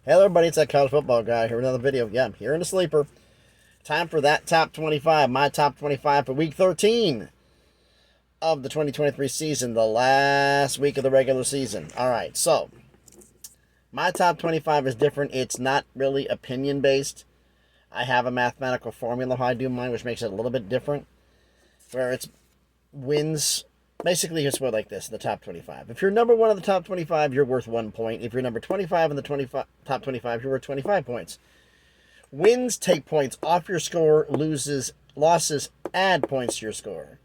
Hello, everybody. It's that college football guy here with another video. Yeah, I'm here in the sleeper. Time for that top 25. My top 25 for week 13 of the 2023 season, the last week of the regular season. All right, so my top 25 is different. It's not really opinion based. I have a mathematical formula how I do mine, which makes it a little bit different. Where it's wins. Basically, it's what like this: the top 25. If you're number one of the top 25, you're worth 1 point. If you're number 25 in the top 25, you're worth 25 points. Wins take points off your losses add points to your score.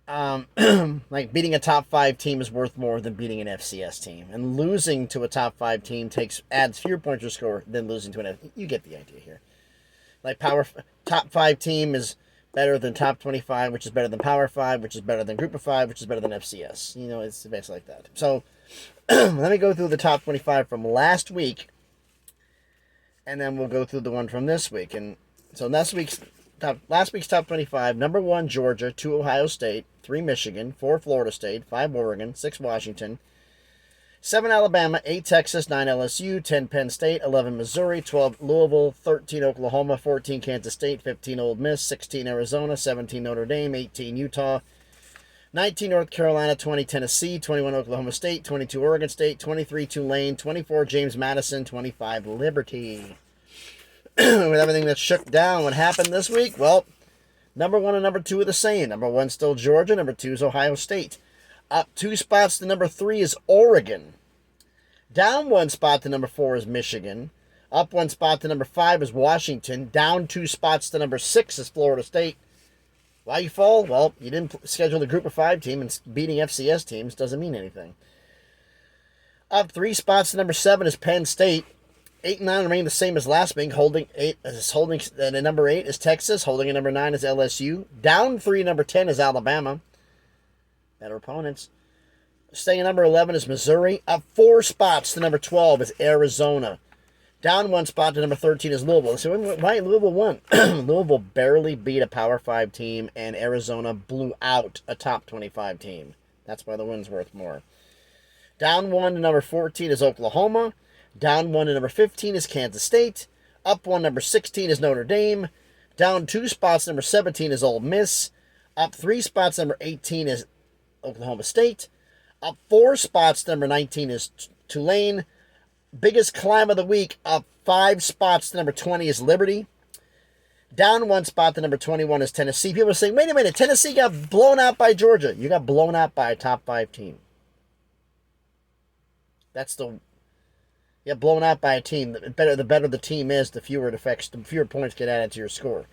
Like beating a top 5 team is worth more than beating an FCS team, and losing to a top 5 team adds fewer points to your score than losing to an. You get the idea here. Like top 5 team is better than top 25, which is better than Power 5, which is better than Group of 5, which is better than FCS. You know, it's basically like that. So let me go through the top 25 from last week, and then we'll go through the one from this week. And so last week's top 25: number 1 Georgia, 2 Ohio State, 3 Michigan, 4 Florida State, 5 Oregon, 6 Washington, 7 Alabama, 8 Texas, 9 LSU, 10 Penn State, 11 Missouri, 12 Louisville, 13 Oklahoma, 14 Kansas State, 15 Ole Miss, 16 Arizona, 17 Notre Dame, 18 Utah, 19 North Carolina, 20 Tennessee, 21 Oklahoma State, 22 Oregon State, 23 Tulane, 24 James Madison, 25 Liberty. With everything that shook down, what happened this week? Well, number 1 and number 2 are the same. Number 1 still Georgia, number 2 is Ohio State. Up 2 spots to number 3 is Oregon. Down 1 spot to number 4 is Michigan. Up 1 spot to number 5 is Washington. Down 2 spots to number 6 is Florida State. Why you fall? Well, you didn't schedule the Group of 5 team, and beating FCS teams doesn't mean anything. Up 3 spots to number 7 is Penn State. 8 and 9 remain the same as last week. And number 8 is Texas. Holding at number 9 is LSU. Down 3, number 10 is Alabama. Better opponents. Staying at number 11 is Missouri. Up 4 spots to number 12 is Arizona. Down 1 spot to number 13 is Louisville. So why Louisville won? Louisville barely beat a Power 5 team, and Arizona blew out a top 25 team. That's why the win's worth more. Down 1 to number 14 is Oklahoma. Down 1 to number 15 is Kansas State. Up 1, number 16 is Notre Dame. Down 2 spots, number 17 is Ole Miss. Up 3 spots, number 18 is Oklahoma State. Up 4 spots, number 19 is Tulane. Biggest climb of the week, up 5 spots to number 20 is Liberty. Down 1 spot to number 21 is Tennessee. People are saying, wait a minute, Tennessee got blown out by Georgia. You got blown out by a top 5 team. You got blown out by a team. The better the team is, the fewer points get added to your score.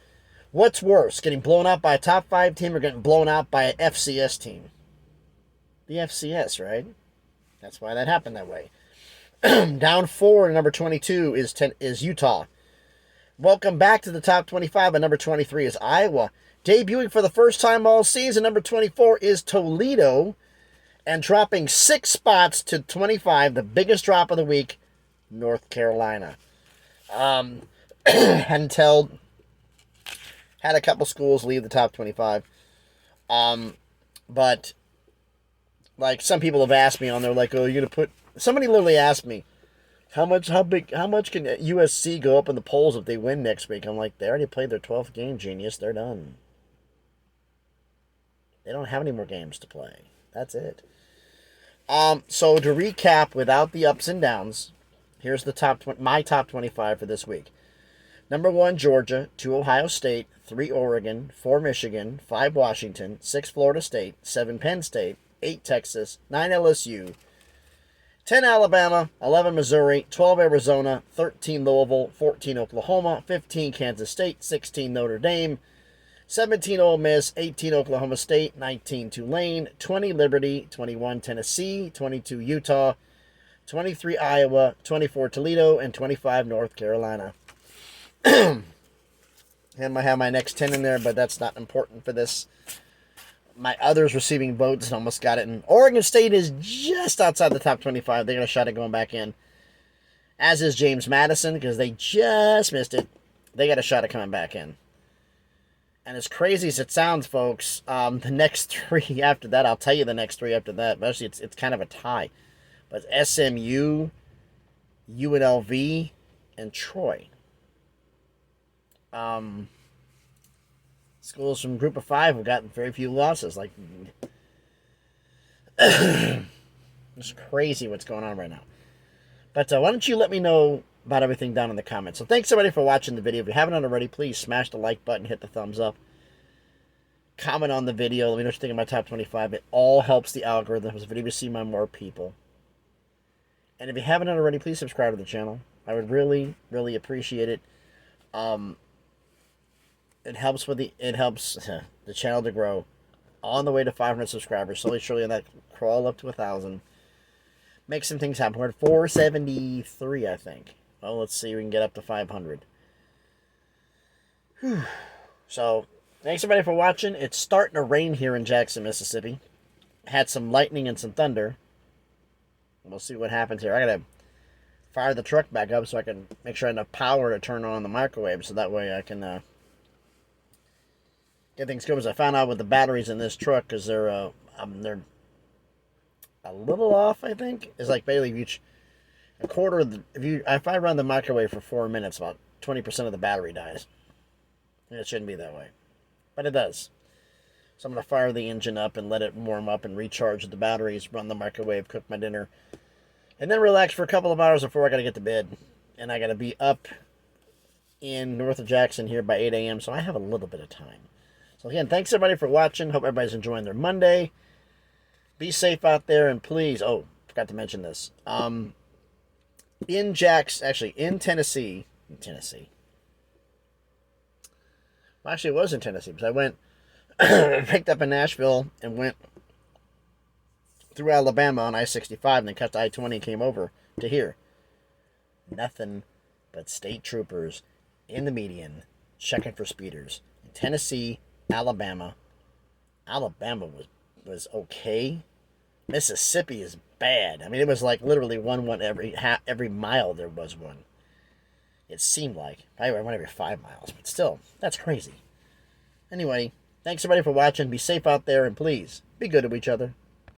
What's worse, getting blown out by a top 5 team or getting blown out by an FCS team? The FCS, right? That's why that happened that way. Down 4 to number 22 is Utah. Welcome back to the top 25, and number 23 is Iowa. Debuting for the first time all season, number 24 is Toledo. And dropping 6 spots to 25, the biggest drop of the week, North Carolina. Had a couple schools leave the top 25. But like some people have asked me on there, like, oh, you're gonna put. Somebody literally asked me, how much can USC go up in the polls if they win next week? I'm like, they already played their 12th game, genius. They're done. They don't have any more games to play. That's it. So to recap, without the ups and downs, here's my top 25 for this week. Number 1, Georgia. 2, Ohio State. 3, Oregon. 4, Michigan. 5, Washington. 6, Florida State. 7, Penn State. 8, Texas. 9, LSU. 10, Alabama. 11, Missouri. 12, Arizona. 13, Louisville. 14, Oklahoma. 15, Kansas State. 16, Notre Dame. 17, Ole Miss. 18, Oklahoma State. 19, Tulane. 20, Liberty. 21, Tennessee. 22, Utah. 23, Iowa. 24, Toledo. And 25, North Carolina. And I have my next 10 in there, but that's not important for this. My others receiving votes and almost got it. And Oregon State is just outside the top 25. They got a shot at going back in. As is James Madison, because they just missed it. They got a shot at coming back in. And as crazy as it sounds, folks, the next 3 after that, I'll tell you the next 3 after that. But actually, it's kind of a tie. But SMU, UNLV, and Troy. Schools from Group of 5 have gotten very few losses. Like, it's crazy what's going on right now. But why don't you let me know about everything down in the comments. So thanks everybody for watching the video. If you haven't already, please smash the like button, hit the thumbs up. Comment on the video. Let me know what you think of my top 25. It all helps the algorithm. This video will see by more people. And if you haven't already, please subscribe to the channel. I would really, really appreciate it. It helps the channel to grow. On the way to 500 subscribers, slowly, surely, on that crawl up to 1,000. Make some things happen. We're at 473, I think. Well, let's see if we can get up to 500. Whew. So, thanks everybody for watching. It's starting to rain here in Jackson, Mississippi. Had some lightning and some thunder. We'll see what happens here. I gotta fire the truck back up so I can make sure I have enough power to turn on the microwave, so that way I can get things going. As I found out with the batteries in this truck, because they're a little off, I think. It's like basically each a quarter of the, if I run the microwave for 4 minutes, about 20% of the battery dies. And it shouldn't be that way, but it does. So I'm going to fire the engine up and let it warm up and recharge the batteries, run the microwave, cook my dinner, and then relax for a couple of hours before I got to get to bed. And I got to be up in north of Jackson here by 8 a.m., so I have a little bit of time. So again, thanks everybody for watching. Hope everybody's enjoying their Monday. Be safe out there, and please, oh, forgot to mention this. In Tennessee. Well, actually, it was in Tennessee, because I went, picked up in Nashville, and went through Alabama on I-65, and then cut to I-20 and came over to here. Nothing but state troopers in the median checking for speeders. In Tennessee, Alabama was okay. Mississippi is bad. I mean, it was like literally one every mile there was one. It seemed like. I went every 5 miles, but still, that's crazy. Anyway, thanks everybody for watching. Be safe out there, and please, be good to each other.